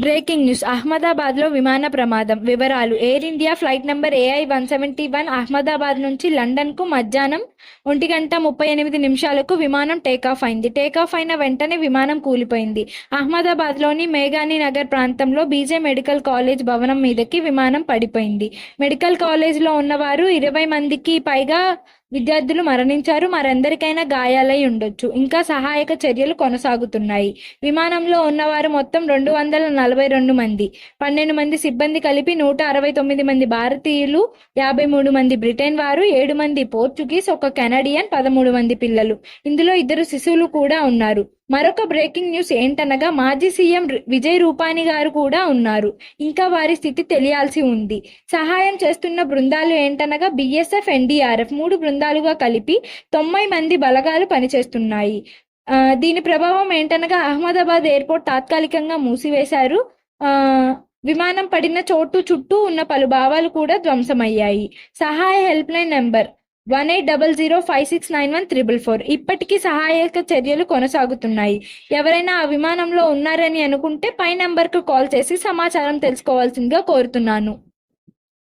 Breaking news అహ్మదాబాద్లో విమాన ప్రమాదం వివరాలు air India flight number AI-171 Ahmedabad నుంచి లండన్కు మధ్యాహ్నం 1:38 విమానం టేకాఫ్ అయింది. టేకాఫ్ అయిన వెంటనే విమానం కూలిపోయింది. అహ్మదాబాద్లోని మేఘాని నగర్ ప్రాంతంలో బీజే మెడికల్ కాలేజ్ భవనం మీదకి విమానం పడిపోయింది. మెడికల్ కాలేజ్లో ఉన్నవారు 20 మందికి పైగా విద్యార్థులు మరణించారు. మరెందరికైనా గాయాలై ఉండొచ్చు. ఇంకా సహాయక చర్యలు కొనసాగుతున్నాయి. విమానంలో ఉన్నవారు మొత్తం 242 మంది. 12 మంది సిబ్బంది కలిపి 169 మంది భారతీయులు, 53 మంది బ్రిటన్ వారు, 7 మంది పోర్చుగీస్, 1 కెనడియన్, 13 మంది పిల్లలు. ఇందులో 2 శిశువులు కూడా ఉన్నారు. మరొక బ్రేకింగ్ న్యూస్ ఏంటనగా మాజీ సీఎం విజయ్ రూపానీ గారు కూడా ఉన్నారు. ఇంకా వారి స్థితి తెలియాల్సి ఉంది. సహాయం చేస్తున్న బృందాలు ఏంటనగా BSF, NDRF 3 బృందాలుగా కలిపి 90 మంది బలగాలు పనిచేస్తున్నాయి. దీని ప్రభావం ఏంటనగా అహ్మదాబాద్ ఎయిర్పోర్ట్ తాత్కాలికంగా మూసివేశారు. విమానం పడిన చోటు చుట్టూ ఉన్న పలు భావాలు కూడా ధ్వంసమయ్యాయి. సహాయ హెల్ప్ లైన్ నెంబర్ 1800569144. ఇప్పటికీ సహాయక చర్యలు కొనసాగుతున్నాయి. ఎవరైనా ఆ విమానంలో ఉన్నారని అనుకుంటే పై నంబర్కు కాల్ చేసి సమాచారం తెలుసుకోవాల్సిందిగా కోరుతున్నాను.